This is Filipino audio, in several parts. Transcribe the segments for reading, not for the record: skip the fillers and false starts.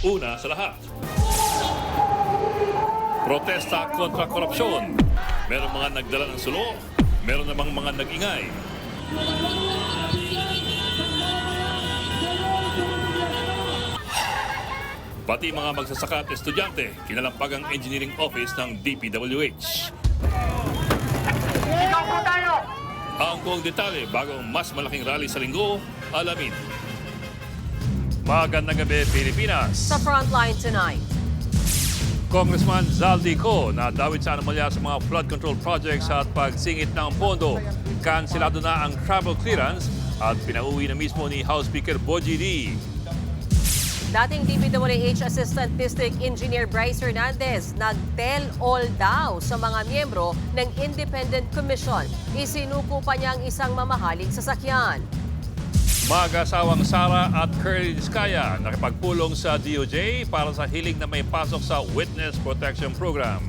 Una sa lahat, protesta kontra korupsyon. Meron mga nagdala ng sulo, meron namang mga nag-ingay. Pati mga magsasaka at estudyante, kinalampag ang engineering office ng DPWH. Ang buong detalye bago ang mas malaking rally sa linggo, alamin. Magandang gabi, Pilipinas. Sa Frontline tonight. Congressman Zaldi Co na dawit sa anomalya sa mga flood control projects at pagsingit ng pondo. Kansilado na ang travel clearance at pinauwi na mismo ni House Speaker Bogie D. Dating DPWH Assistant District Engineer Bryce Hernandez nag-tell all daw sa mga miyembro ng Independent Commission. Isinuko pa niya ang isang mamahaling sasakyan. Mag-asawang Sara at Curly Discaya nakipagpulong sa DOJ para sa hiling na may pasok sa Witness Protection Program.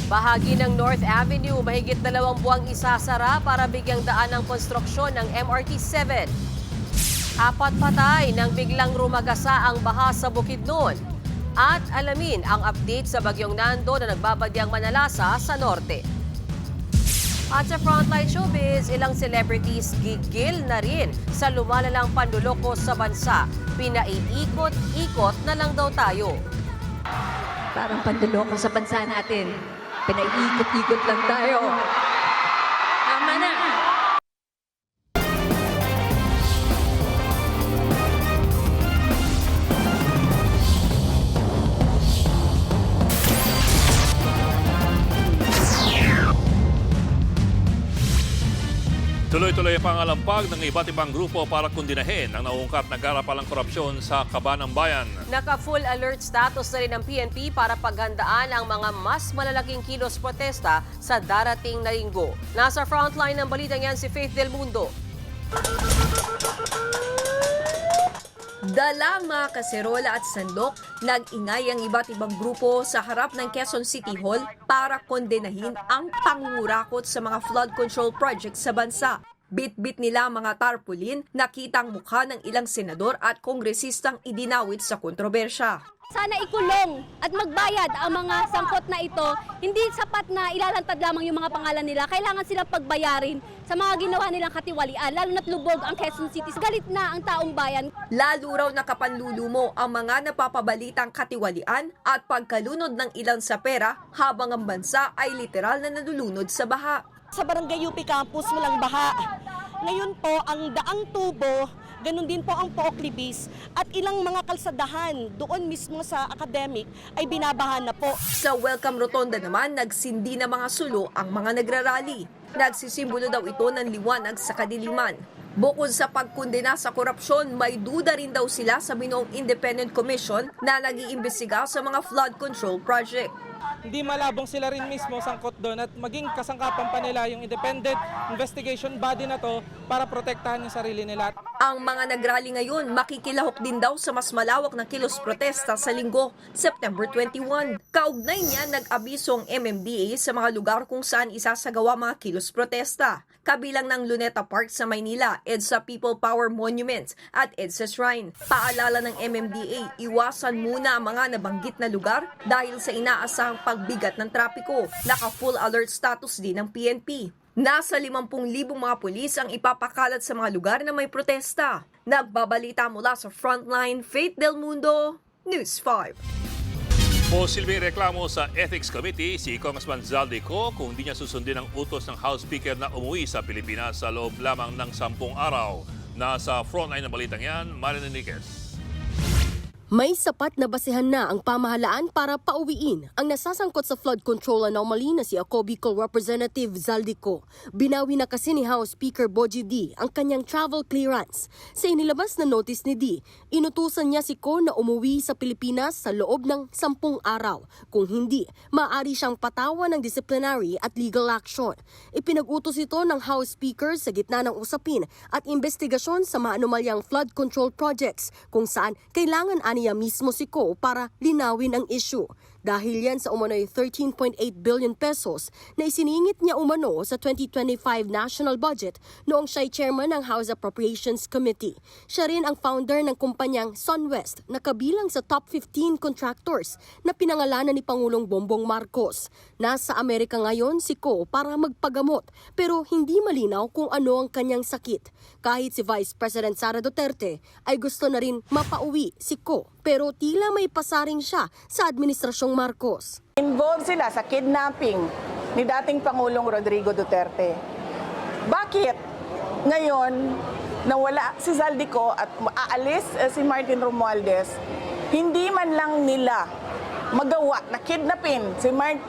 Bahagi ng North Avenue mahigit 2 buwang isasara para bigyang daan ng konstruksyon ng MRT 7. 4 patay nang biglang rumagasa ang baha sa Bukidnon. At alamin ang update sa bagyong Nando na nagbabadyang manalasa sa norte. At sa Frontline Showbiz, ilang celebrities gigil na rin sa lumalalang panluloko sa bansa. Pinaiikot-ikot na lang daw tayo. Parang panduloko sa bansa natin. Pinaiikot-ikot lang tayo. Tama na! Tuloy-tuloy ang pangalampag ng iba't ibang grupo para kundinahin ang nauungkat na garapalang korupsyon sa Kabanang Bayan. Naka-full alert status na rin ng PNP para paghandaan ang mga mas malalaking kilos protesta sa darating na linggo. Nasa frontline ng balitang yan si Faith Del Mundo. Dala mga kaserola at sandok, nag-ingay ang iba't ibang grupo sa harap ng Quezon City Hall para kondenahin ang pangungurakot sa mga flood control projects sa bansa. Bit-bit nila mga tarpaulin, nakitang mukha ng ilang senador at kongresistang idinawit sa kontrobersya. Sana ikulong at magbayad ang mga sangkot na ito. Hindi sapat na ilalantad lamang yung mga pangalan nila. Kailangan silang pagbayarin sa mga ginawa nilang katiwalian, lalo na't lubog ang Quezon City. Galit na ang taong bayan. Lalo raw nakapanlulumo ang mga napapabalitang katiwalian at pagkalunod ng ilan sa pera habang ang bansa ay literal na nalulunod sa baha. Sa Barangay UP Campus walang baha. Ngayon po ang Daang Tubo, ganun din po ang Pook Libis at ilang mga kalsadahan doon mismo sa academic ay binabahan na po. Sa Welcome Rotonda naman, nagsindi na mga sulo ang mga nagrarally. Nagsisimbolo daw ito ng liwanag sa kadiliman. Bukod sa pagkundena sa korupsyon, may duda rin daw sila sa binuong Independent Commission na nag-iimbestiga sa mga flood control project. Hindi malabong sila rin mismo sangkot doon at maging kasangkapan pa nila yung independent investigation body na to para protektahan yung sarili nila. Ang mga nagrally ngayon makikilahok din daw sa mas malawak na kilos protesta sa linggo, September 21. Kaugnay niya nag-abiso ang MMDA sa mga lugar kung saan isasagawa mga kilos protesta. Kabilang ng Luneta Park sa Maynila, EDSA People Power Monument at EDSA Shrine. Paalala ng MMDA, iwasan muna ang mga nabanggit na lugar dahil sa inaasahang pagbigat ng trapiko. Naka-full alert status din ng PNP. Nasa 50,000 mga pulis ang ipapakalat sa mga lugar na may protesta. Nagbabalita mula sa Frontline, Faith Del Mundo, News 5. Posibleng reklamo sa Ethics Committee si Congressman Zaldi Co kung di niya susundin ang utos ng House Speaker na umuwi sa Pilipinas sa loob lamang ng 10 araw. Nasa frontline ng balitang yan, Marilyn Enriquez. May sapat na basehan na ang pamahalaan para pauwiin ang nasasangkot sa flood control anomaly na si Ako Bicol Representative Zaldi Co. Binawi na kasi ni House Speaker Bogie D ang kanyang travel clearance. Sa inilabas na notice ni D, inutusan niya si Co na umuwi sa Pilipinas sa loob ng 10 araw. Kung hindi, maaari siyang patawan ng disciplinary at legal action. Ipinag-utos ito ng House Speaker sa gitna ng usapin at investigasyon sa mga anomalyang flood control projects kung saan kailangan niya mismo si Co para linawin ang issue. Dahil yan sa umano'y 13.8 billion pesos na isiningit niya umano sa 2025 national budget noong siya'y chairman ng House Appropriations Committee. Siya rin ang founder ng kumpanyang SunWest na kabilang sa top 15 contractors na pinangalanan ni Pangulong Bongbong Marcos. Nasa Amerika ngayon si Ko para magpagamot pero hindi malinaw kung ano ang kanyang sakit. Kahit si Vice President Sara Duterte ay gusto na rin mapauwi si Ko pero tila may pasaring siya sa Administrasyong Marcos. Involved sila sa kidnapping ni dating Pangulong Rodrigo Duterte. Bakit ngayon nawala si Zaldico at aalis si Martin Romualdez, hindi man lang nila magawa na kidnapin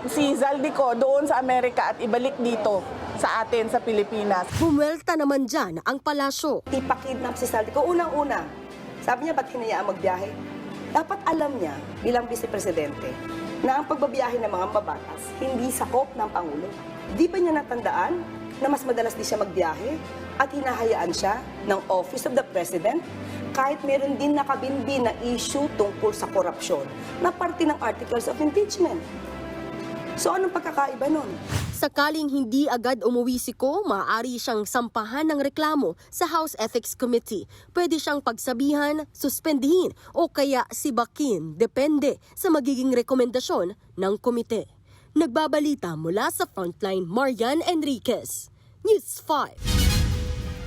si Zaldico doon sa Amerika at ibalik dito sa atin sa Pilipinas? Bumuelta naman dyan ang palasyo. Ipakidnap si Zaldico. Unang-una, sabi niya ba't hinayaan magbiyahe? Dapat alam niya bilang vice-presidente na ang pagbabiyahe ng mga mabatas hindi sakop ng Pangulo. Di ba niya natandaan na mas madalas di siya magbiyahe at hinahayaan siya ng Office of the President kahit meron din nakabinbin na issue tungkol sa korupsyon na parte ng Articles of Impeachment. So anong pagkakaiba nun? Sakaling hindi agad umuwi si Ko, maaari siyang sampahan ng reklamo sa House Ethics Committee. Pwede siyang pagsabihan, suspendihin o kaya sibakin, depende sa magiging rekomendasyon ng komite. Nagbabalita mula sa Frontline, Marian Enriquez, News 5.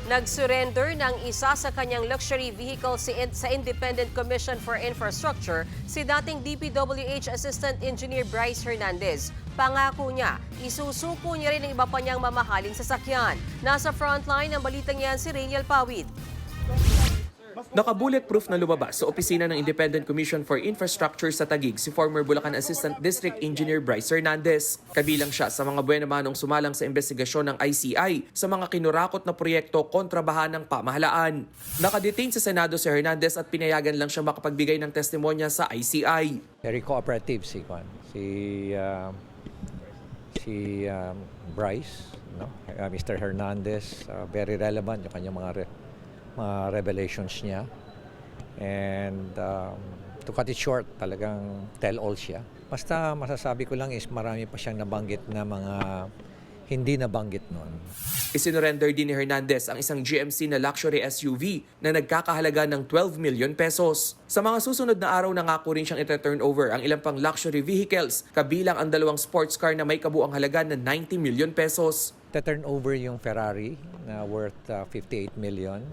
Nag-surrender ng isa sa kanyang luxury vehicle sa Independent Commission for Infrastructure si dating DPWH Assistant Engineer Bryce Hernandez. Pangako niya, isusuko niya rin ang iba pa niyang mamahaling sasakyan. Nasa frontline ng balitang yan si Rainiel Pawid. Naka-bulletproof na lumabas sa opisina ng Independent Commission for Infrastructure sa Taguig si former Bulacan Assistant District Engineer Bryce Hernandez. Kabilang siya sa mga buena manong sumalang sa investigasyon ng ICI sa mga kinurakot na proyekto kontra baha ng pamahalaan. Nakadetain sa Senado si Hernandez at pinayagan lang siya makapagbigay ng testimonya sa ICI. Very cooperative si Bryce, no? Mr. Hernandez, very relevant yung kanyang mga revelations niya. And to cut it short, talagang tell-all siya. Basta masasabi ko lang is marami pa siyang nabanggit na mga hindi nabanggit noon. Isinurrender din ni Hernandez ang isang GMC na luxury SUV na nagkakahalaga ng 12 million pesos. Sa mga susunod na araw, nangako rin siyang ita-turn over ang ilang pang luxury vehicles, kabilang ang 2 sports car na may kabuang halaga na 90 million pesos. Ita-turn over yung Ferrari na worth 58 million.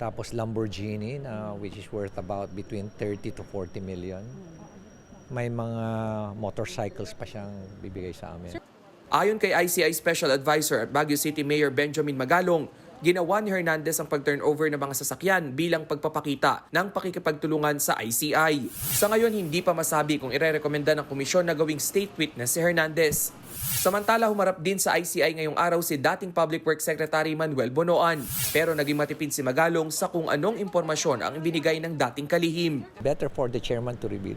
Tapos Lamborghini na which is worth about between 30 to 40 million. May mga motorcycles pa siyang bibigay sa amin. Ayon kay ICI Special Advisor at Baguio City Mayor Benjamin Magalong, ginawa ni Hernandez ang pag-turnover ng mga sasakyan bilang pagpapakita ng pakikipagtulungan sa ICI. Sa ngayon, hindi pa masabi kung irerekomenda ng komisyon na gawing state witness si Hernandez. Samantala, humarap din sa ICI ngayong araw si dating Public Works Secretary Manuel Bonoan. Pero naging matipid si Magalong sa kung anong impormasyon ang ibinigay ng dating kalihim. Better for the chairman to reveal.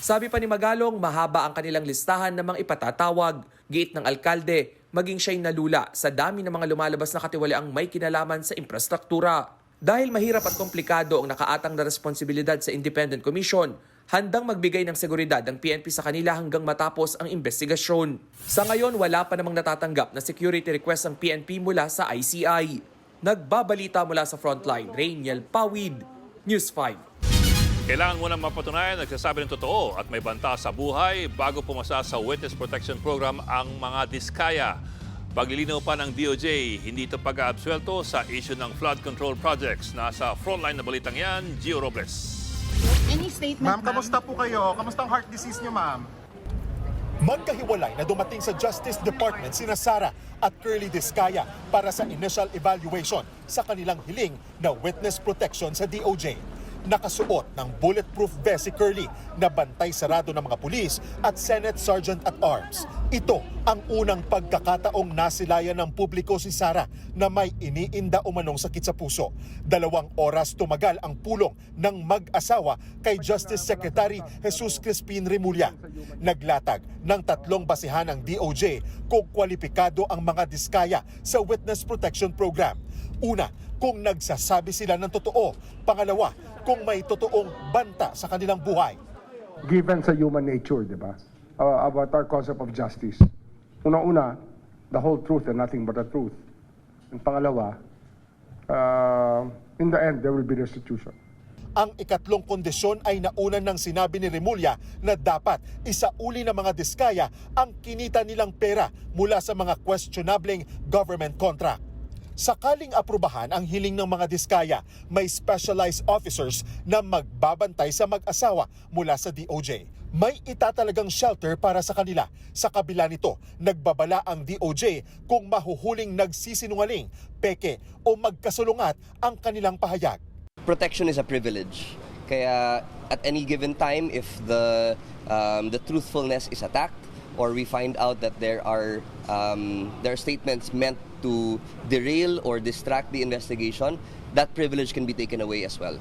Sabi pa ni Magalong, mahaba ang kanilang listahan ng mga ipatatawag. Giit ng alkalde, maging siya'y nalula sa dami ng mga lumalabas na katiwaliang may kinalaman sa infrastruktura. Dahil mahirap at komplikado ang nakaatang na responsibilidad sa Independent Commission, handang magbigay ng seguridad ang PNP sa kanila hanggang matapos ang investigasyon. Sa ngayon, wala pa namang natatanggap na security request ang PNP mula sa ICI. Nagbabalita mula sa Frontline, Rainiel Pawid, News 5. Kailangan mo nang mapatunayan, nagsasabi ng totoo at may banta sa buhay bago pumasa sa Witness Protection Program ang mga diskaya. Paglilinaw pa ng DOJ, hindi ito pag-aabsuelto sa issue ng flood control projects. Nasa frontline na balitang yan, Gio Robles. Any statement, ma'am? Kamusta po kayo? Kamusta ang heart disease niyo, ma'am? Magkahiwalay na dumating sa Justice Department sina Sara at Curly Diskaya para sa initial evaluation sa kanilang hiling na witness protection sa DOJ. Nakasuot ng bulletproof vest si Curly na bantay sarado ng mga pulis at Senate Sergeant at Arms. Ito ang unang pagkakataong nasilayan ng publiko si Sara na may iniinda umanong sakit sa puso. 2 oras tumagal ang pulong ng mag-asawa kay Justice Secretary Jesus Crispin Remulla. Naglatag ng 3 basihan ng DOJ kung kwalipikado ang mga diskaya sa Witness Protection Program. Una, kung nagsasabi sila ng totoo. Pangalawa, kung may totoong banta sa kanilang buhay. given sa human nature, di ba? About our concept of justice. Una-una, the whole truth and nothing but the truth. And pangalawa, in the end, there will be restitution. Ang ikatlong kondisyon ay naunan ng sinabi ni Remulla na dapat isauli ng mga diskaya ang kinita nilang pera mula sa mga questionableng government contract. Sakaling aprubahan ang hiling ng mga diskaya, may specialized officers na magbabantay sa mag-asawa mula sa DOJ. May itatalagang shelter para sa kanila. Sa kabila nito, nagbabala ang DOJ kung mahuhuling nagsisinungaling, peke o magkasulungat ang kanilang pahayag. Protection is a privilege. Kaya at any given time, if the truthfulness is attacked, or we find out that there are statements meant to derail or distract the investigation, that privilege can be taken away as well.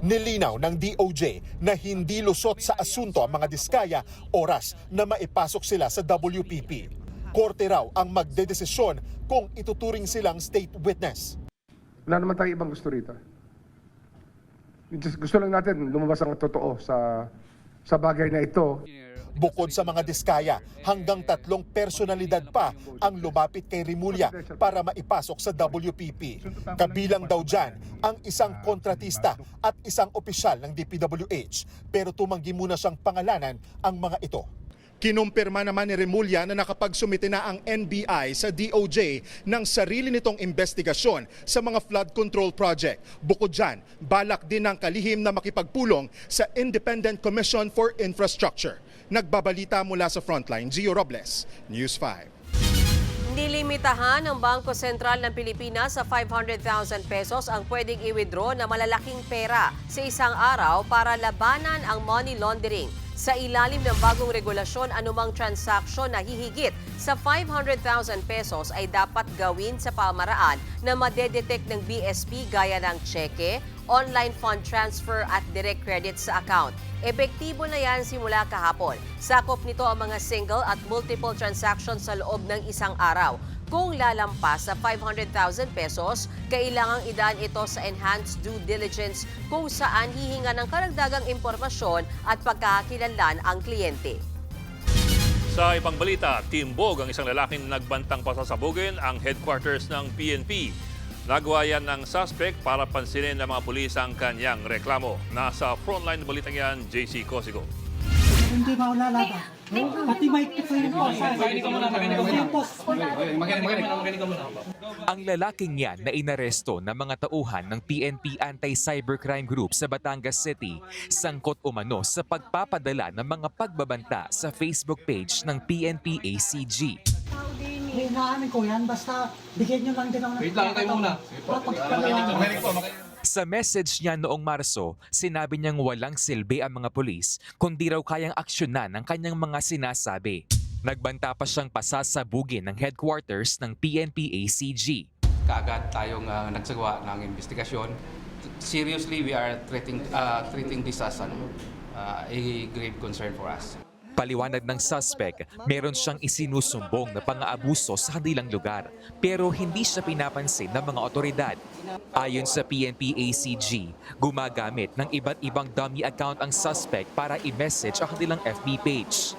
Nilinaw ng DOJ na hindi lusot sa asunto ang mga diskaya oras na maipasok sila sa WPP. Korte raw ang magdedesisyon kung ituturing silang state witness. Wala naman tayo ibang gusto rito. Gusto lang natin lumabas ang totoo sa bagay na ito. Bukod sa mga diskaya, hanggang 3 personalidad pa ang lumapit kay Remulla para maipasok sa WPP. Kabilang daw dyan ang isang kontratista at isang opisyal ng DPWH, pero tumanggi muna siyang pangalanan ang mga ito. Kinumpirma naman ni Remulla na nakapagsumite na ang NBI sa DOJ ng sarili nitong investigasyon sa mga flood control project. Bukod dyan, balak din ng kalihim na makipagpulong sa Independent Commission for Infrastructure. Nagbabalita mula sa Frontline, Gio Robles, News 5. Nilimitahan ng Bangko Sentral ng Pilipinas sa 500,000 pesos ang pwedeng i-withdraw na malalaking pera sa isang araw para labanan ang money laundering. Sa ilalim ng bagong regulasyon, anumang transaksyon na hihigit sa 500,000 pesos ay dapat gawin sa pamaraan na madedetect ng BSP gaya ng cheque, online fund transfer at direct credit sa account. Epektibo na yan simula kahapon. Sakop nito ang mga single at multiple transactions sa loob ng isang araw. Kung lalampas sa 500,000 pesos, kailangang idaan ito sa enhanced due diligence kung saan hihinga ng karagdagang impormasyon at pagkakakilanlan ang kliyente. Sa ibang balita, timbog ang isang lalaking nagbantang pasasabugin ang headquarters ng PNP. Nagawa yan ng suspect para pansinin ng mga pulis ang kanyang reklamo. Nasa frontline ng balitang yan, JC Cosigo. Hindi maulalaban. Pati may Ang lalaking yan na inaresto ng mga tauhan ng PNP Anti-Cybercrime Group sa Batangas City, sangkot umano sa pagpapadala ng mga pagbabanta sa Facebook page ng PNP ACG. Hinaamin ko yan, basta bigyan nyo lang din ako ng... Wait lang, tayo muna. Sa message niya noong Marso, sinabi niyang walang silbi ang mga pulis kundi raw kayang aksyonan ang kanyang mga sinasabi. Nagbanta pa siyang pasasabugin ng headquarters ng PNP ACG. Kaagad tayong nagsagawa ng investigasyon. Seriously, we are treating this as a grave concern for us. Paliwanag ng suspect, meron siyang isinusumbong na pang-aabuso sa kanilang lugar pero hindi siya pinapansin ng mga otoridad. Ayon sa PNP ACG, gumagamit ng iba't ibang dummy account ang suspect para i-message ang kanilang FB page.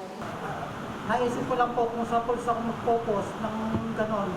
Naisip ko lang po kung sa pulis ako magpo-post ng ganon.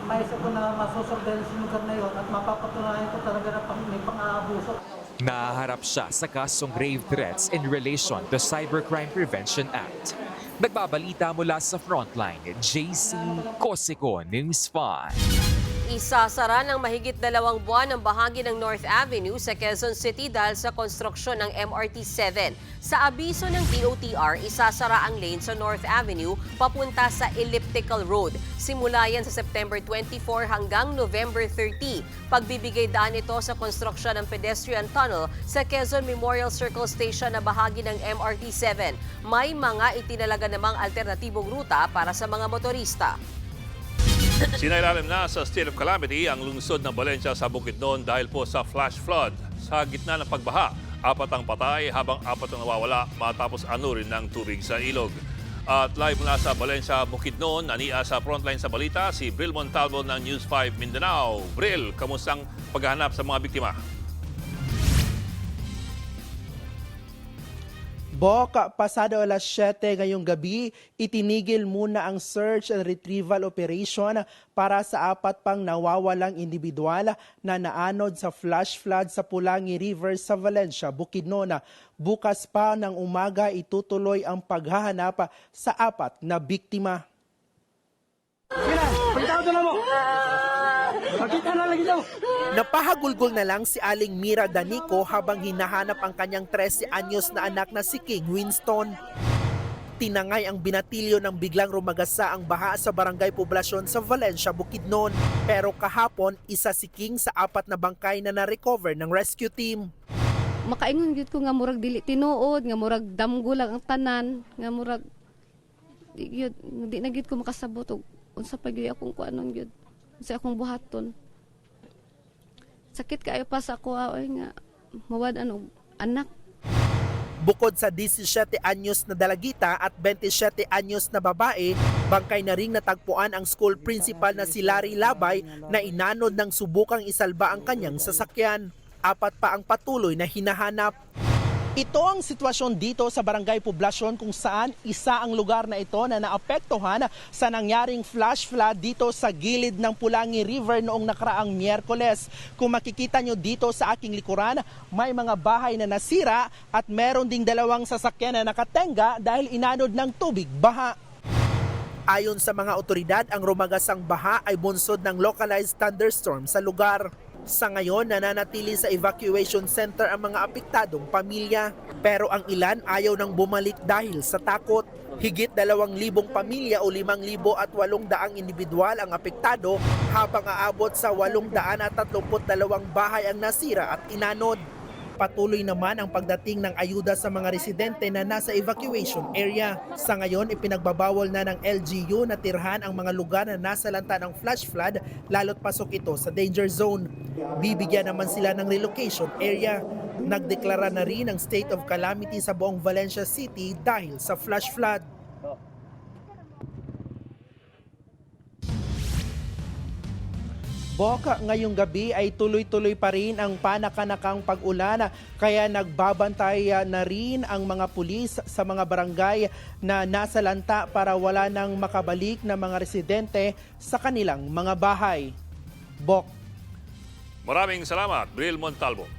Maisip ko na masusurveillance yung lugar na yun at mapapatunayan ko talaga na may pang-aabuso. Nahaharap siya sa kasong grave threats in relation to Cybercrime Prevention Act. Nagbabalita mula sa Frontline, JC Cosico, News 5. Isasara ng mahigit 2 buwan ang bahagi ng North Avenue sa Quezon City dahil sa konstruksyon ng MRT-7. Sa abiso ng DOTR, isasara ang lane sa North Avenue papunta sa Elliptical Road. Simula yan sa September 24 hanggang November 30. Pagbibigay daan ito sa konstruksyon ng pedestrian tunnel sa Quezon Memorial Circle Station na bahagi ng MRT-7. May mga itinalaga namang alternatibong ruta para sa mga motorista. Sinailalim na sa state of calamity ang lungsod ng Valencia sa Bukidnon dahil po sa flash flood. Sa gitna ng pagbaha, 4 ang patay habang 4 ang nawawala matapos anurin ng tubig sa ilog. At live mula sa Valencia, Bukidnon, ania sa frontline sa balita si Bril Montalvo ng News 5 Mindanao. Bril, kamusta ang paghahanap sa mga biktima? Boka, pasado alas 7 ngayong gabi, itinigil muna ang search and retrieval operation para sa 4 pang nawawalang individual na naanod sa flash flood sa Pulangi River sa Valencia, Bukidnon. Bukas pa ng umaga itutuloy ang paghahanap sa 4 na biktima. Napahagulgol na lang si Aling Mira Danico habang hinahanap ang kanyang 13 anyos na anak na si King Winston. Tinangay ang binatilyo ng biglang rumagasa ang baha sa barangay Poblasyon sa Valencia, Bukidnon. Pero kahapon, isa si King sa 4 na bangkay na na-recover ng rescue team. Makaingon gyud ko nga murag dili tinuod, nga murag damgo lang ang tanan, nga murag di na gyud ko makasabot og unsa pa gyud akong kuanon gyud. Unsa akong buhaton. Sakit kaayo pa sa ako oy nga mawad og anak. Bukod sa 17 anyos na dalagita at 27 anyos na babae, bangkay na ring natagpuan ang school principal na si Larry Labay na inanod ng subukang isalba ang kanyang sasakyan. 4 pa ang patuloy na hinahanap. Ito ang sitwasyon dito sa Barangay Poblasyon kung saan isa ang lugar na ito na naapektuhan sa nangyaring flash flood dito sa gilid ng Pulangi River noong nakaraang Miyerkules. Kung makikita nyo dito sa aking likuran, may mga bahay na nasira at meron ding 2 sasakyan na nakatenga dahil inanod ng tubig baha. Ayon sa mga otoridad, ang rumagasang baha ay bunsod ng localized thunderstorm sa lugar. Sa ngayon, nananatili sa evacuation center ang mga apektadong pamilya. Pero ang ilan ayaw nang bumalik dahil sa takot. Higit 2,000 pamilya o 5,800 individual ang apektado habang aabot sa 832 bahay ang nasira at inanod. Patuloy naman ang pagdating ng ayuda sa mga residente na nasa evacuation area. Sa ngayon, ipinagbabawal na ng LGU na tirhan ang mga lugar na nasa lanta ng flash flood lalo't pasok ito sa danger zone. Bibigyan naman sila ng relocation area. Nagdeklara na rin ng state of calamity sa buong Valencia City dahil sa flash flood. Boka, ngayong gabi ay tuloy-tuloy pa rin ang panakanakang pag-ulan kaya nagbabantay na rin ang mga pulis sa mga barangay na nasa lanta para wala nang makabalik na mga residente sa kanilang mga bahay. Bok. Maraming salamat, Bril Montalvo.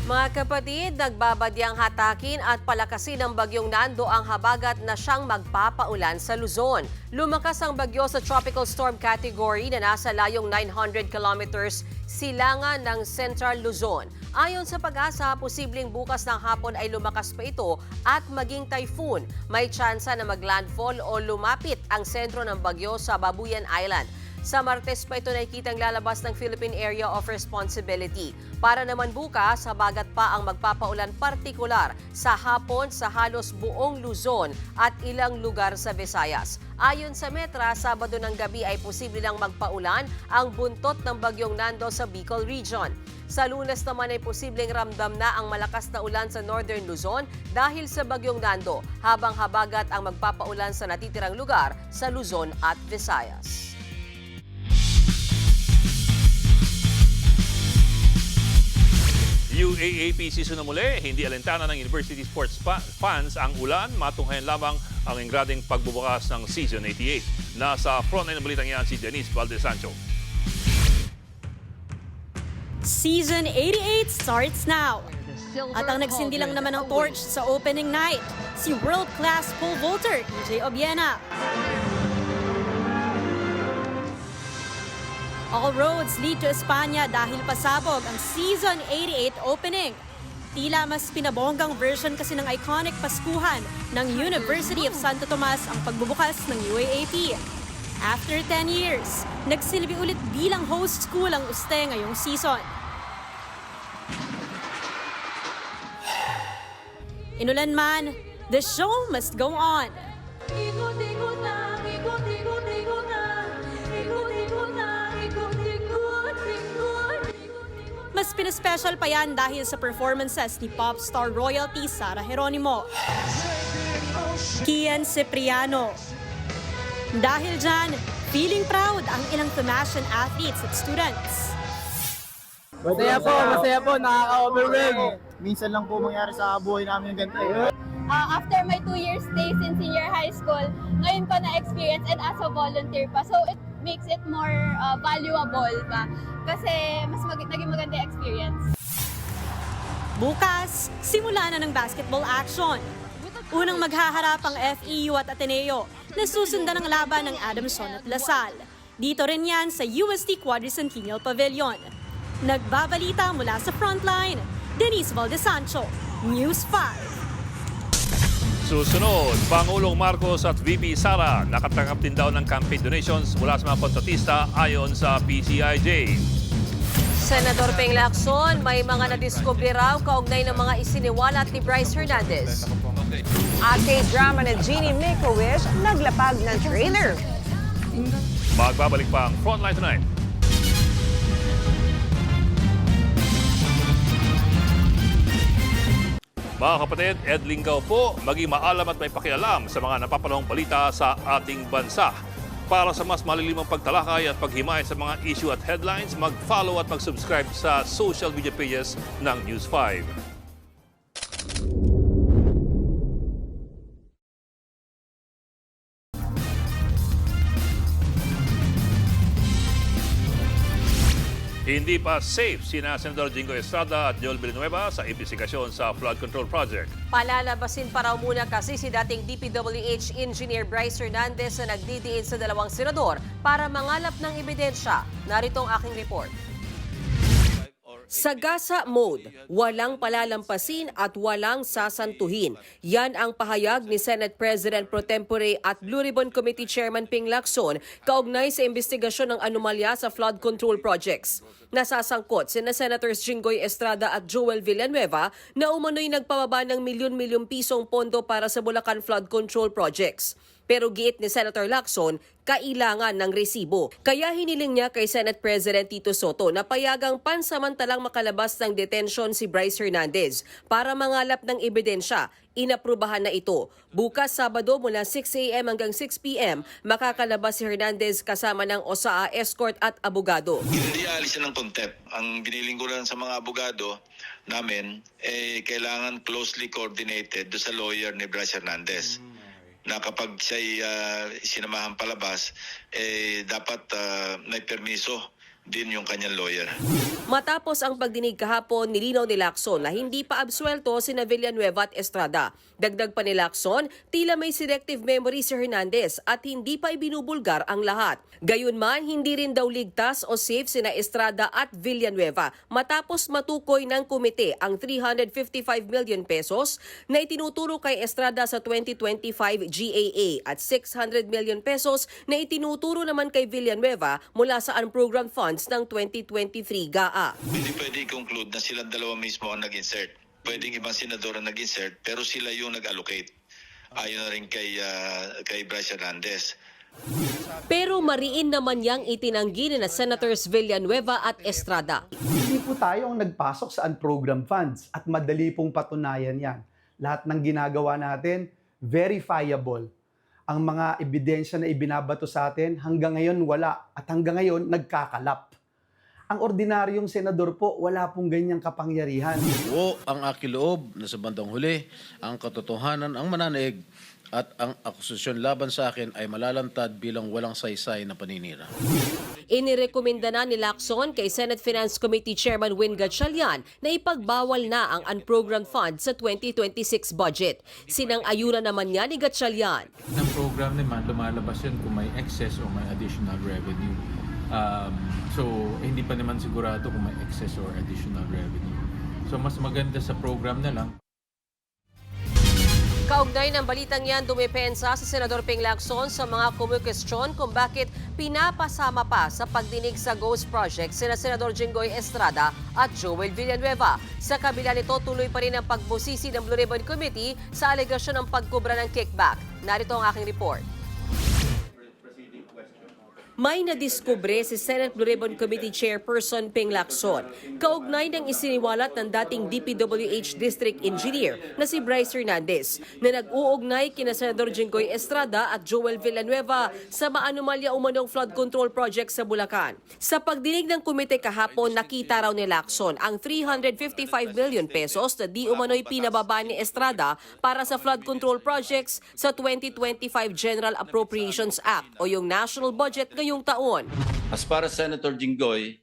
Mga kapatid, nagbabadyang hatakin at palakasin ng bagyong Nando ang habagat na siyang magpapaulan sa Luzon. Lumakas ang bagyo sa tropical storm category na nasa layong 900 kilometers silangan ng Central Luzon. Ayon sa Pag-asa, posibleng bukas ng hapon ay lumakas pa ito at maging typhoon. May tsansa na maglandfall o lumapit ang sentro ng bagyo sa Babuyan Island. Sa Martes pa ito nakikitang lalabas ng Philippine Area of Responsibility. Para naman bukas, habagat pa ang magpapaulan partikular sa hapon sa halos buong Luzon at ilang lugar sa Visayas. Ayon sa Metra, Sabado ng gabi ay posible lang magpaulan ang buntot ng bagyong Nando sa Bicol Region. Sa Lunes naman ay posibleng ramdam na ang malakas na ulan sa Northern Luzon dahil sa bagyong Nando, habang habagat ang magpapaulan sa natitirang lugar sa Luzon at Visayas. UAAP season na muli, hindi alintana ng University Sports fans ang ulan, matunghayan lamang ang ingrading pagbubukas ng Season 88. Nasa frontline ng balitang yan si Denise Valdez Sancho. Season 88 starts now. At ang nagsindi lang naman ng torch sa opening night, si world-class pole vaulter EJ Obiena. All roads lead to Espanya dahil pasabog ang Season 88 opening. Tila mas pinabonggang version kasi ng iconic Paskuhan ng University of Santo Tomas ang pagbubukas ng UAAP. After 10 years, nagsilbi ulit bilang host school ang USTE ngayong season. Inulan man, the show must go on. Mas pinaspecial pa yan dahil sa performances ni pop star royalty Sara Geronimo, Kian Cipriano. Dahil dyan, Feeling proud ang ilang Thomasian athletes at students. Masaya po, nakaka-overwhelm. Minsan lang po mangyari sa buhay namin yung ganito. After my 2-year stay in senior high school, ngayon ko na-experience and as a volunteer pa. So it makes it more valuable pa. Kasi mas naging maganda yung experience. Bukas, simula na ng basketball action. Unang maghaharap ang FEU at Ateneo na susundan ang laban ng Adamson at Lasal. Dito rin yan sa UST Quadricentennial Pavilion. Nagbabalita mula sa Frontline, Denise Valdesancho, News 5. Susunod, Pangulong Marcos at VP Sara nakatanggap din daw ng campaign donations mula sa mga kontratista ayon sa PCIJ. Senador Ping Lacson, may mga nadiskubre raw kaugnay ng mga isiniwalat ni Bryce Hernandez. At K-drama na Jeannie Make-A-Wish, naglapag ng trailer. Magbabalik pa ang Frontline Tonight. Mga kapatid, Ed Lingaw po, maging maalam at may pakialam sa mga napapanahong balita sa ating bansa. Para sa mas malilimang pagtalakay at paghimay sa mga issue at headlines, mag-follow at mag-subscribe sa social media pages ng News 5. Hindi pa safe sina Senador Jingoy Estrada at Joel Villanueva sa investigasyon sa flood control project. Palalabasin pa raw muna kasi si dating DPWH Engineer Bryce Hernandez na nagdidiin sa dalawang senador para mangalap ng ebidensya. Narito ang aking report. Sa gasa mode, walang palalampasin at walang sasantuhin. Yan ang pahayag ni Senate President Pro Tempore at Blue Ribbon Committee Chairman Ping Lacson kaugnay sa investigasyon ng anomalya sa flood control projects. Nasasangkot sina Senators Jingoy Estrada at Joel Villanueva na umano'y nagpababa ng milyon-milyong pisong pondo para sa Bulacan flood control projects. Pero giit ni Senator Lacson, kailangan ng resibo. Kaya hiniling niya kay Senate President Tito Soto na payagang pansamantalang makalabas ng detention si Bryce Hernandez para mangalap ng ebidensya. Inaprubahan na ito. Bukas Sabado mula 6 a.m. hanggang 6 p.m. makakalabas si Hernandez kasama ng OSAA escort at abogado. Hindi aalisin ng contempt. Ang binilingguran sa mga abogado namin, kailangan closely coordinated do sa lawyer ni Bryce Hernandez. Na kapag siya'y sinamahan palabas, dapat may permiso din yung kanyang lawyer. Matapos ang pagdinig kahapon, nilinaw ni Lacson na hindi pa absuelto sina Villanueva at Estrada. Dagdag pa ni Lacson, tila may selective memory si Hernandez at hindi pa ibinubulgar ang lahat. Gayunman, hindi rin daw ligtas o safe sina Estrada at Villanueva matapos matukoy ng komite ang 355 million pesos na itinuturo kay Estrada sa 2025 GAA at 600 million pesos na itinuturo naman kay Villanueva mula sa unprogrammed funds ng 2023 GAA. Hindi pwede i-conclude na silang dalawa mismo ang nag-insert. Pwedeng ibang senador ang nag-insert, pero sila yung nag-allocate. Ayon na rin kay Bryce Hernandez. Pero mariin naman niyang itinanggi ni Senators Villanueva at Estrada. Hindi po tayo ang nagpasok sa unprogrammed funds at madali pong patunayan yan. Lahat ng ginagawa natin, verifiable. Ang mga ebidensya na ibinabato sa atin, hanggang ngayon wala at hanggang ngayon nagkakalap. Ang ordinaryong senador po, wala pong ganyang kapangyarihan. O ang akiloob na sa bandang huli, ang katotohanan ang mananaig at ang akusasyon laban sa akin ay malalantad bilang walang saysay na paninira. Inirekomenda na ni Lacson kay Senate Finance Committee Chairman Win Gatchalian na ipagbawal na ang unprogrammed funds sa 2026 budget. Sinang-ayunan naman niya ni Gatchalian. Ng program naman, lumalabas yun kung may excess o may additional revenue. So, hindi pa naman sigurado kung may excess or additional revenue. So, mas maganda sa program na lang. Kaugnay ng balitang yan, dumepensa si Senador Ping Lacson sa mga kumukestyon kung bakit pinapasama pa sa pagdinig sa Ghost Project sina Senador Jingoy Estrada at Joel Villanueva. Sa kabila nito, tuloy pa rin ang pagbusisi ng Blue Ribbon Committee sa alegasyon ng pagkubra ng kickback. Narito ang aking report. May nadiskubre si Senate Blue Ribbon Committee Chairperson Ping Lacson, kaugnay ng isiniwalat ng dating DPWH District Engineer na si Bryce Hernandez na nag-uugnay kina Senador Jinggoy Estrada at Joel Villanueva sa maanumalya umanong flood control project sa Bulacan. Sa pagdinig ng komite kahapon, nakita raw ni Lacson ang 355 million pesos na di umano'y pinababa ni Estrada para sa flood control projects sa 2025 General Appropriations Act o yung national budget ngayong taon. As para Senator Jinggoy,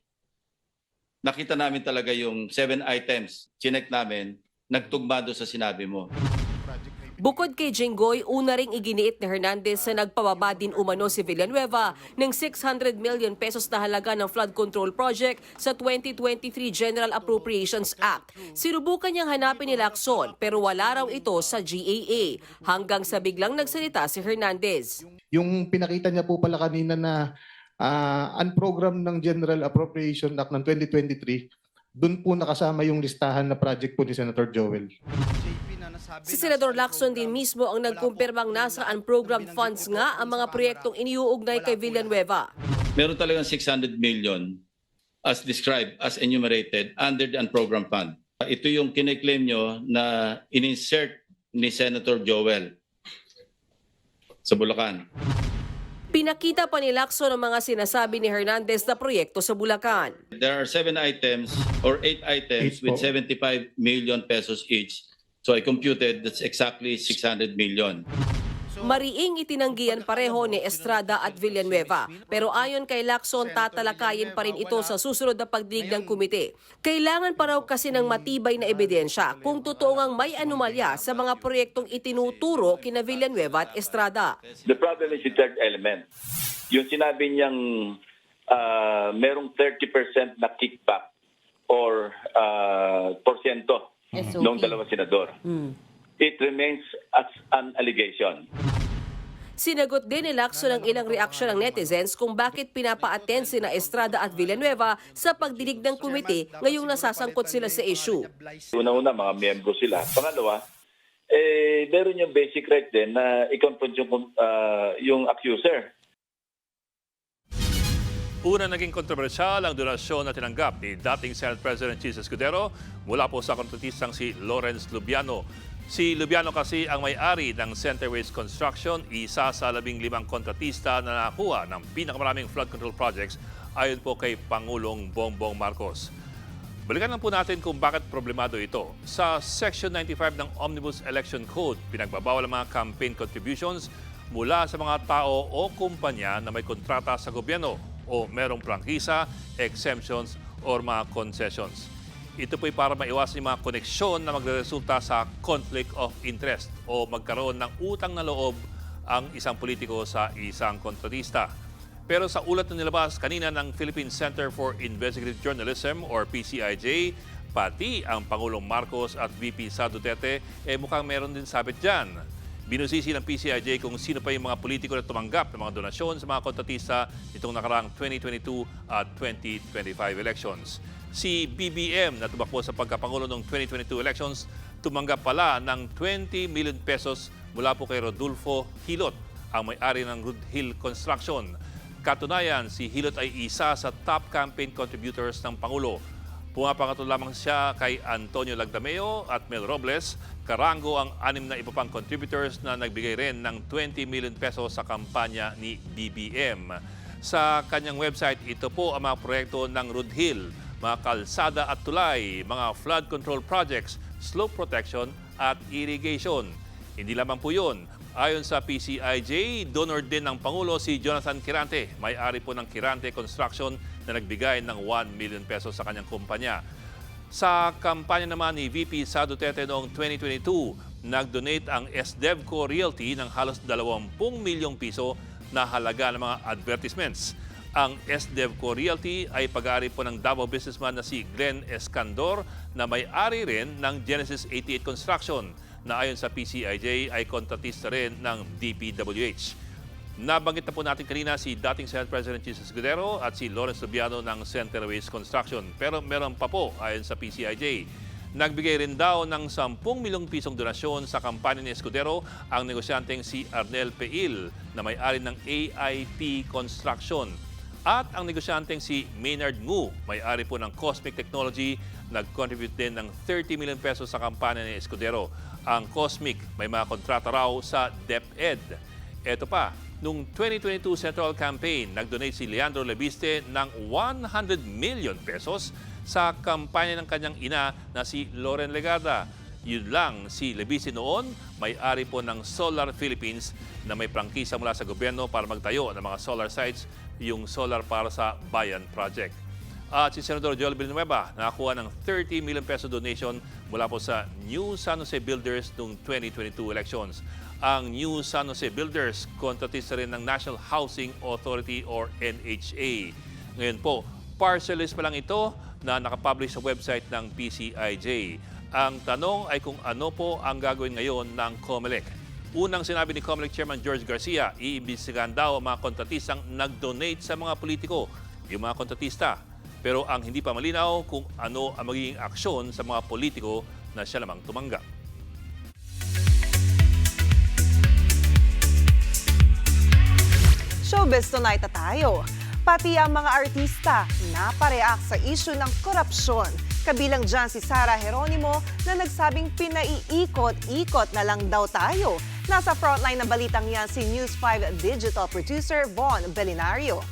nakita namin talaga yung 7 items. Chinek namin, nagtugma doon sa sinabi mo. Bukod kay Jinggoy, una ring iginiit ni Hernandez na nagpababa din umano si Villanueva ng 600 million pesos na halaga ng flood control project sa 2023 General Appropriations Act. Sinubukan niyang hanapin ni Lacson pero wala raw ito sa GAA hanggang sa biglang nagsalita si Hernandez. Yung pinakita niya po pala kanina na unprogram ng General Appropriation Act ng 2023, doon po nakasama yung listahan na project po ni Senator Joel. Si Senador Lacson din mismo ang nagkumpirmang nasa unprogrammed funds nga ang mga proyektong iniuugnay kay Villanueva. Meron talagang 600 million as described, as enumerated under the unprogrammed fund. Ito yung kiniklaim nyo na in-insert ni Senator Joel sa Bulacan. Pinakita pa ni Lacson ang mga sinasabi ni Hernandez na proyekto sa Bulacan. There are 7 items or 8 items with 75 million pesos each. So I computed that's exactly 600 million. Mariing itinanggihan pareho ni Estrada at Villanueva. Pero ayon kay Lacson, tatalakayin pa rin ito sa susunod na pagdinig ng komite. Kailangan pa raw kasi ng matibay na ebidensya kung totoo ngang may anomalya sa mga proyektong itinuturo kina Villanueva at Estrada. The problem is the third element. Yung sinabi niyang merong 30% na kickback or porsyento ng dalawang senador. It remains as an allegation. Sinagot din ni Lacson ang ilang reaksyon ng netizens kung bakit pinapa-attend sina Estrada at Villanueva sa pagdinig ng komite ngayong nasasangkot sila sa issue. Una-una, mga miyembro sila. Pangalawa, meron yung basic right din na i-confront yung accuser. Una naging kontrobersyal ang donasyon na tinanggap ni dating Senate President Chis Escudero mula po sa kontratistang si Lawrence Lubiano. Si Lubiano kasi ang may-ari ng Centerways Construction, isa sa 15 kontratista na nakuha ng pinakamaraming flood control projects ayon po kay Pangulong Bongbong Marcos. Balikan lang po natin kung bakit problemado ito. Sa Section 95 ng Omnibus Election Code, pinagbabawal ang mga campaign contributions mula sa mga tao o kumpanya na may kontrata sa gobyerno o merong prangkisa, exemptions, or mga concessions. Ito po'y para maiwasan yung mga koneksyon na magresulta sa conflict of interest o magkaroon ng utang na loob ang isang politiko sa isang kontratista. Pero sa ulat na nilabas kanina ng Philippine Center for Investigative Journalism or PCIJ, pati ang Pangulong Marcos at VP Sara Duterte mukhang meron din sabit dyan. Binusisi ng PCIJ kung sino pa yung mga politiko na tumanggap ng mga donasyon sa mga kontratista nitong nakaraang 2022 at 2025 elections. Si BBM na tumakbo sa pagkapangulo ng 2022 elections, tumanggap pala ng 20 million pesos mula po kay Rodolfo Hilot, ang may-ari ng Rodhill Construction. Katunayan, si Hilot ay isa sa top campaign contributors ng Pangulo. Pumapangatlo lamang siya kay Antonio Lagdameo at Mel Robles. Karango ang 6 na iba pang contributors na nagbigay rin ng 20 million pesos sa kampanya ni BBM. Sa kanyang website, ito po ang mga proyekto ng Rodhill, mga kalsada at tulay, mga flood control projects, slope protection at irrigation. Hindi lamang po yun. Ayon sa PCIJ, donor din ng Pangulo si Jonathan Quirante, may-ari po ng Quirante Construction na nagbigay ng 1 million pesos sa kanyang kumpanya. Sa kampanya naman ni VP Sara Duterte noong 2022, nag-donate ang SDevco Realty ng halos 20 milyong piso na halaga ng mga advertisements. Ang SDevco Realty ay pag-aari po ng Davao businessman na si Glenn Escandor na may-ari rin ng Genesis 88 Construction na ayon sa PCIJ ay kontratista rin ng DPWH. Nabanggit na po natin kanina si dating Senate President Chis Escudero at si Lawrence Lubiano ng Centerways Construction. Pero meron pa po ayon sa PCIJ. Nagbigay rin daw ng 10 milyong pisong donasyon sa kampanya ni Escudero ang negosyanteng si Arnel Peil na may-ari ng AIP Construction. At ang negosyanteng si Maynard Ngu, may-ari po ng Cosmic Technology, nag-contribute din ng 30 million pesos sa kampanya ni Escudero. Ang Cosmic may mga kontrata raw sa DepEd. Ito pa, nung 2022 Central Campaign, nag-donate si Leandro Lebiste ng 100 million pesos sa kampanya ng kanyang ina na si Loren Legarda. Yun lang, si Lebiste noon, may-ari po ng Solar Philippines na may prangkisa mula sa gobyerno para magtayo ng mga solar sites, yung Solar para sa Bayan Project. At si Senador Joel Villanueva nakakuha ng 30 million peso donation mula po sa New San Jose Builders noong 2022 elections. Ang New San Jose Builders, kontratista rin ng National Housing Authority or NHA. Ngayon po, partial list pa lang ito na nakapublish sa website ng PCIJ. Ang tanong ay kung ano po ang gagawin ngayon ng COMELEC. Unang sinabi ni COMELEC Chairman George Garcia, iimbestigahan daw ang mga kontratistang nag-donate sa mga politiko, yung mga kontratista. Pero ang hindi pa malinaw kung ano ang magiging aksyon sa mga politiko na siya lamang tumanggap. Showbiz tonight na tayo. Pati ang mga artista napareact sa issue ng korupsyon. Kabilang dyan si Sara Geronimo na nagsabing pinaiikot-ikot na lang daw tayo. Nasa frontline ng balitang yan si News 5 digital producer Von Belinario.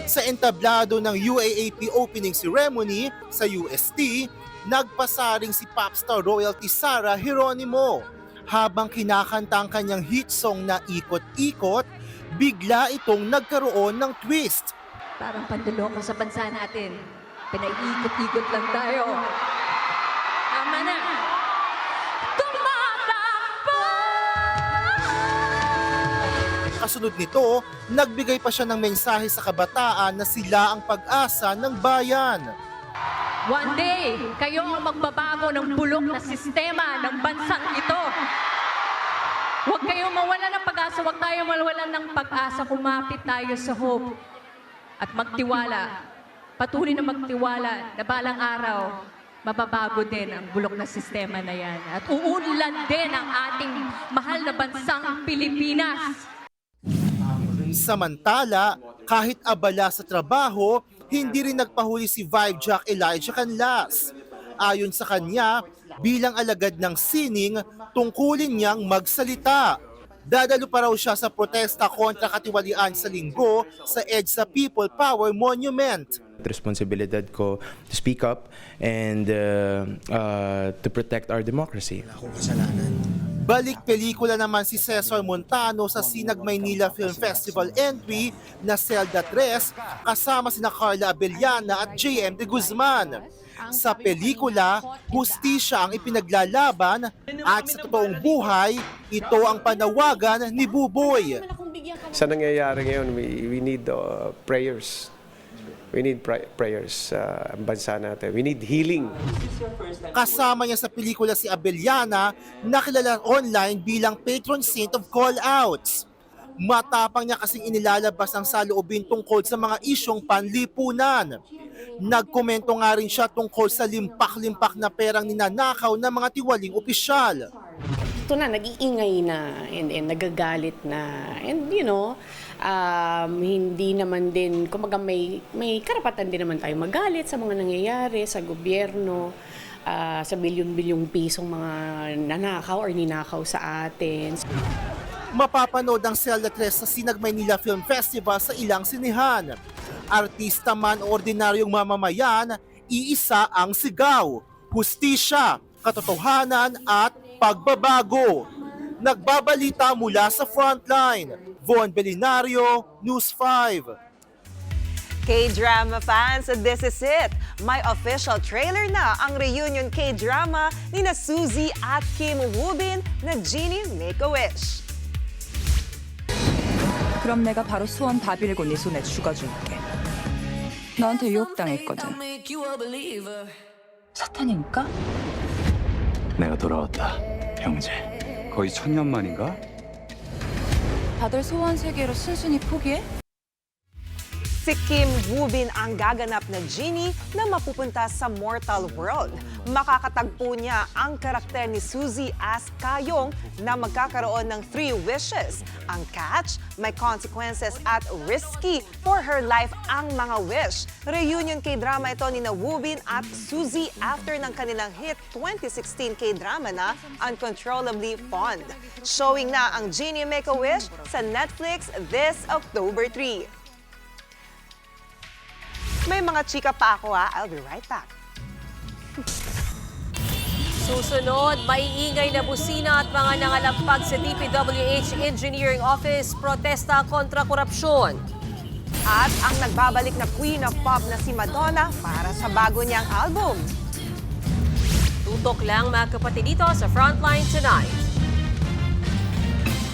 Sa entablado ng UAAP opening ceremony sa UST, nagpasaring si popstar royalty Sara Geronimo. Habang kinakanta ang kanyang hit song na Ikot-Ikot, bigla itong nagkaroon ng twist. Parang panduloko sa bansa natin. Pinaiikot-ikot lang tayo. Tama na! Tumatakbo! Kasunod nito, nagbigay pa siya ng mensahe sa kabataan na sila ang pag-asa ng bayan. One day, kayo ang magbabago ng bulok na sistema ng bansang ito. Huwag kayong mawalan ng pag-asa, huwag tayong mawalan ng pag-asa. Kumapit tayo sa hope at magtiwala. Patuloy na magtiwala na balang araw, mababago din ang bulok na sistema na yan. At uunlad din ang ating mahal na bansang Pilipinas. Samantala, kahit abala sa trabaho, hindi rin nagpahuli si Vibe Jack Elijah Canlas. Ayon sa kanya, bilang alagad ng sining, tungkulin niyang magsalita. Dadalo pa raw siya sa protesta kontra katiwalian sa Linggo sa EDSA People Power Monument. Responsibilidad ko to speak up and to protect our democracy. Balik pelikula naman si Cesar Montano sa Sinag Maynila Film Festival entry na Celda 3 kasama sina Carla Abellana at JM de Guzman. Sa pelikula, hustisya ang ipinaglalaban at sa totoong buhay, ito ang panawagan ni Buboy. Sa nangyayari ngayon, we need prayers. We need prayers sa bansa natin. We need healing. Kasama niya sa pelikula si Abellana, nakilala online bilang patron saint of call-outs. Matapang niya kasing inilalabas ang saloobin tungkol sa mga isyong panlipunan. Nagkomento nga rin siya tungkol sa limpak-limpak na perang ninanakaw ng mga tiwaling opisyal. Ito na, nag-iingay na and nagagalit na. And you know, hindi naman din, kumbaga may karapatan din naman tayo magalit sa mga nangyayari sa gobyerno, sa bilyon-bilyong pisong mga nanakaw or ninakaw sa atin. Mapapanood ang Celda 3 sa Sinag Maynila Film Festival sa ilang sinihan. Artista man o ordinaryong mamamayan, iisa ang sigaw, hustisya, katotohanan at pagbabago. Nagbabalita mula sa frontline. Von Belinario, News 5. K-drama fans, this is it. May official trailer na ang reunion K-drama ni na Suzy at Kim Woo-bin na Genie Make-A-Wish. 그럼 내가 바로 수원 바빌곤 네 손에 죽어줄게. 너한테 유혹당했거든. 사탄인가? 내가 돌아왔다, 형제. 거의 1000년 만인가? 다들 소원 세계로 순순히 포기해? Si Kim Woo Bin ang gaganap na genie na mapupunta sa mortal world. Makakatagpo niya ang karakter ni Suzy as Kayong na magkakaroon ng 3 wishes. Ang catch, may consequences at risky for her life ang mga wish. Reunion K-drama ito ni Woo Bin at Suzy after ng kanilang hit 2016 K-drama na Uncontrollably Fond. Showing na ang Genie Make-A-Wish sa Netflix this October 3. May mga chika pa ako ha. I'll be right back. Susunod, maiingay na busina at mga nangalampag sa DPWH Engineering Office, protesta kontra korupsyon. At ang nagbabalik na Queen of Pop na si Madonna para sa bago niyang album. Tutok lang mga kapatid dito sa Frontline Tonight.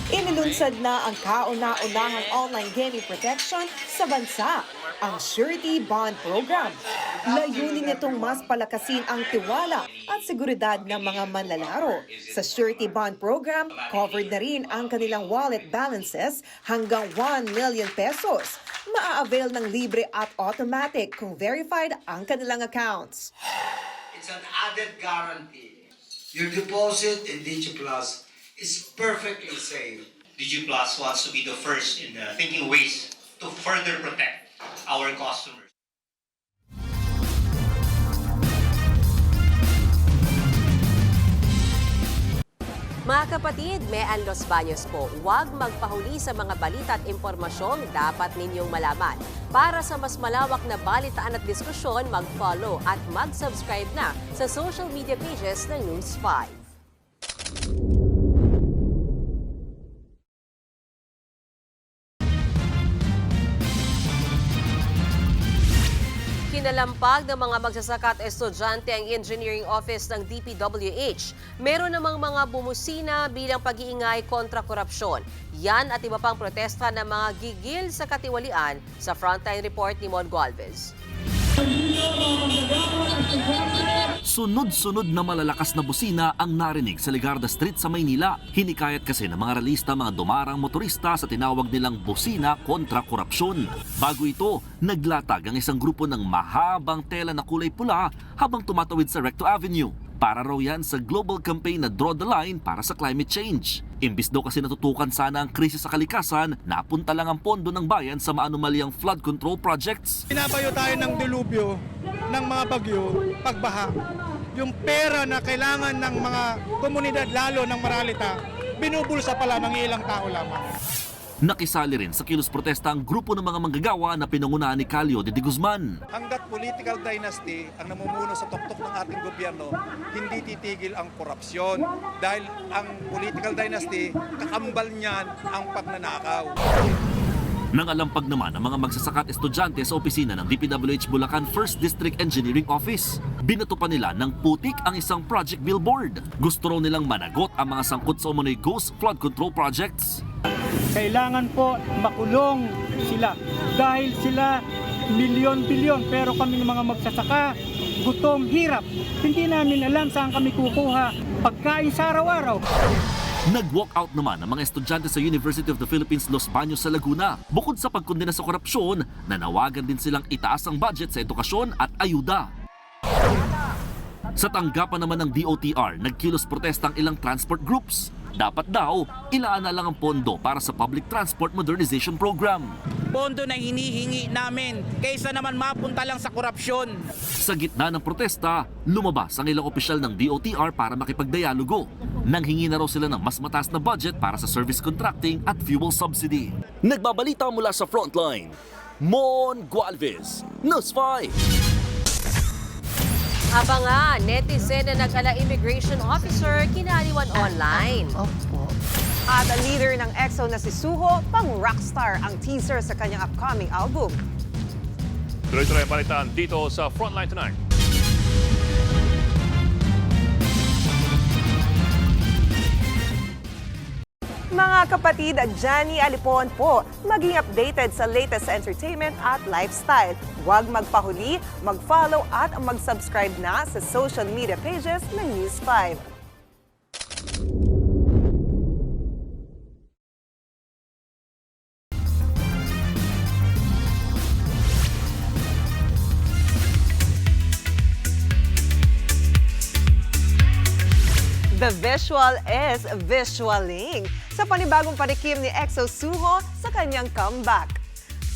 Inilunsad na ang kauna-unahang online gaming protection sa bansa, ang Surety Bond Program. Layunin nitong mas palakasin ang tiwala at seguridad ng mga manlalaro. Sa Surety Bond Program, covered na rin ang kanilang wallet balances hanggang 1 million pesos. Maa-avail ng libre at automatic kung verified ang kanilang accounts. It's an added guarantee. Your deposit in DigiPlus is perfectly safe. DigiPlus wants to be the first in thinking ways to further protect our customers. Mga kapatid, Mean Los Baños po, huwag magpahuli sa mga balita at impormasyong dapat ninyong malaman. Para sa mas malawak na balitaan at diskusyon, mag-follow at mag-subscribe na sa social media pages ng News 5. Kinalampag ng mga magsasaka at estudyante ang engineering office ng DPWH. Meron namang mga bumusina bilang pag-iingay kontra korupsyon. Yan at iba pang protesta ng mga gigil sa katiwalian sa Frontline Report ni Mon Gualvez. Sunod-sunod na malalakas na busina ang narinig sa Ligarda Street sa Maynila. Hinikayat kasi ng mga ralista mga dumarang motorista sa tinawag nilang busina kontra korupsyon. Bago ito, naglatag ang isang grupo ng mahabang tela na kulay pula habang tumatawid sa Recto Avenue. Para raw yan sa global campaign na Draw the Line para sa climate change. Imbis daw kasi natutukan sana ang krisis sa kalikasan, napunta lang ang pondo ng bayan sa maanumalyang flood control projects. Pinapayo tayo ng dilubyo, ng mga bagyo, pagbaha. Yung pera na kailangan ng mga komunidad, lalo ng Maralita, binubulsa pala ng ilang tao lamang. Nakisali rin sa kilos protesta ang grupo ng mga manggagawa na pinangunahan ni Calio de Guzman. Hanggat political dynasty ang namumuno sa tuktok ng ating gobyerno, hindi titigil ang korupsyon. Dahil ang political dynasty, kakambal niyan ang pagnanakaw. Nangalampag naman ang mga magsasaka at estudyante sa opisina ng DPWH Bulacan 1st District Engineering Office. Binato pa nila ng putik ang isang project billboard. Gusto raw nilang managot ang mga sangkot sa umunoy ghost flood control projects. Kailangan po makulong sila dahil sila milyon-bilyon pero kami ng mga magsasaka, gutom, hirap. Hindi namin alam saan kami kukuha pagkain sa araw-araw. Nag-walk out naman ang mga estudyante sa University of the Philippines Los Baños sa Laguna. Bukod sa pagkondena sa korupsyon, nanawagan din silang itaas ang budget sa edukasyon at ayuda. Sa tanggapan naman ng DOTR, nagkilos protesta ang ilang transport groups. Dapat daw, ilaan na lang ang pondo para sa Public Transport Modernization Program. Pondo na hinihingi namin kaysa naman mapunta lang sa korupsyon. Sa gitna ng protesta, lumabas ang ilang opisyal ng DOTR para makipagdialogo. Nanghingi na raw sila ng mas mataas na budget para sa service contracting at fuel subsidy. Nagbabalita mula sa Frontline, Mon Gualvez, News 5. Abangan, netizen na nag-ala immigration officer kinaliwan online. At ang leader ng EXO na si Suho, pang rockstar ang teaser sa kanyang upcoming album. Tuloy-tuloy ang balitaan dito sa Frontline Tonight. Mga kapatid, Johnny Alipon po, maging updated sa latest entertainment at lifestyle. Huwag magpahuli, mag-follow at mag-subscribe na sa social media pages ng News 5. The visual is visualing sa panibagong parikim ni EXO Suho sa kanyang comeback.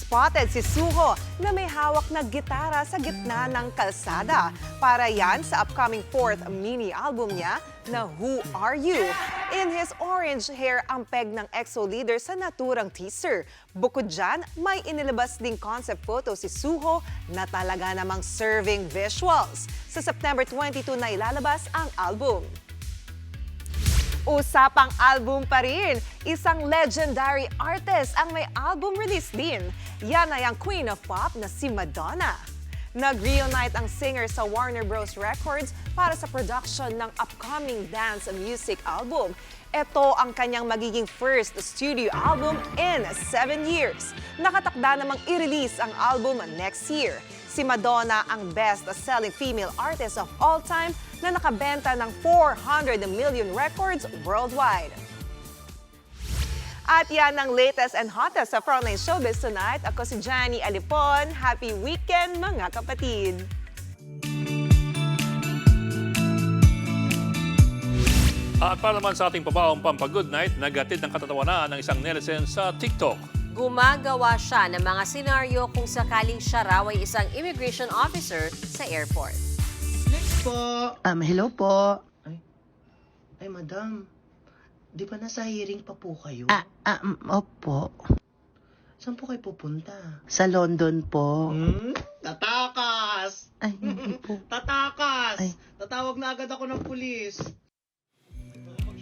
Spotted si Suho na may hawak na gitara sa gitna ng kalsada. Para yan sa upcoming 4th mini album niya na Who Are You? In his orange hair ang peg ng EXO leader sa naturang teaser. Bukod dyan, may inilabas ding concept photo si Suho na talaga namang serving visuals. Sa September 22 na ilalabas ang album. Usapang album pa rin, isang legendary artist ang may album release din. Yan ay ang Queen of Pop na si Madonna. Nag-reunite ang singer sa Warner Bros. Records para sa production ng upcoming dance music album. Ito ang kanyang magiging first studio album in 7 years. Nakatakda namang i-release ang album next year. Si Madonna ang best-selling female artist of all time na nakabenta ng 400 million records worldwide. At yan ang latest and hottest sa Frontline Showbiz tonight. Ako si Johnny Alipon. Happy weekend mga kapatid! At para naman sa ating pabaong Pampa-Good Night, nagatid ng katatawanan ng isang netizen sa TikTok. Gumagawa siya ng mga senaryo kung sakaling siya raw ay isang immigration officer sa airport. Next po. Hello po. Ay, madam. Di ba nasa hearing pa po kayo? Opo. Saan po kayo pupunta? Sa London po. Tatakas! Ay, hindi po. Tatakas! Tatawag na agad ako ng pulis.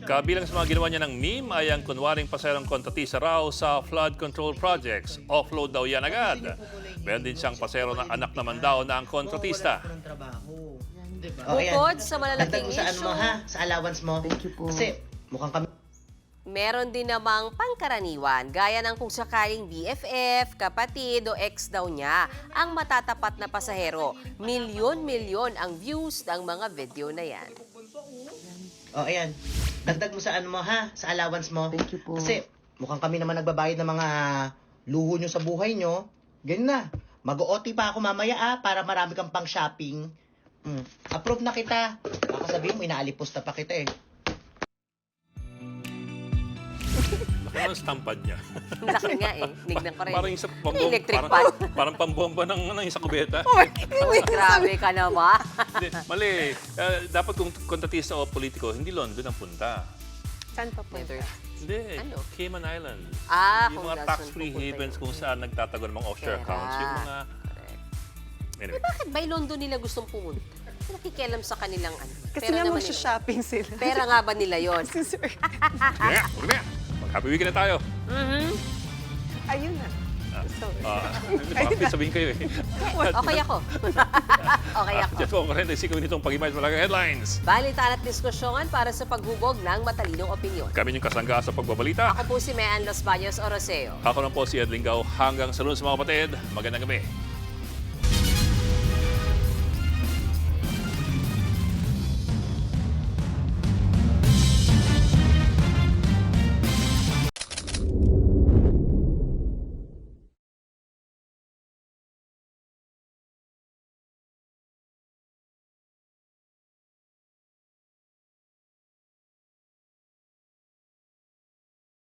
Kabilang sa mga ginawa niya ng meme ay ang kunwaring paserong kontratista raw sa flood control projects. Offload daw yan agad. Meron din siyang pasero na anak naman daw na ang kontratista. Bukod sa malalaking Dagdag mo sa ano mo ha? Sa allowance mo. Thank you po. Kasi mukhang kami... Meron din namang pangkaraniwan, gaya ng kung sakaling BFF, kapatid o ex daw niya ang matatapat na pasahero. Milyon-milyon ang views ng mga video na yan. Ayan. Dagdag mo sa ano mo ha? Sa allowance mo. Thank you po. Kasi mukhang kami naman nagbabayad ng mga luho nyo sa buhay nyo. Ganyan na. Mag-OT pa ako mamaya para marami kang pang shopping. Approve na kita. Baka sabihin mo, inaalipos na pa kita eh. Laki ang stampad niya. Laki nga eh. Nignan ko rin. Parang isa electric pan. Parang pambomba ng isa kubeta. Grabe ka na ba? Mali. Dapat kung kontratista o politiko, hindi London ang punta. Saan pa po? Hindi. Cayman Island. Yung Kung mga tax-free havens kung saan nagtatago ng mga offshore accounts. Yung mga... Anyway. Bakit ba London nila gustong pumunta? Nakikialam sa kanilang ano. Kasi nga magsha-shopping sila. Pera nga ba nila yon? Happy weekend na tayo. Ayun na. Bakit sabihin kayo eh. Okay ako. Okay ako. Just po, 45 minutong pag-image malagang headlines. Balitaan at diskusyonan para sa paghubog ng matalinong opinyon. Kami yung kasangga sa pagbabalita. Ako po si Mayan Los Baños Oroseo. Ako lang po si Ed Linggao. Hanggang sa Lunes mga kapatid. Magandang gabi.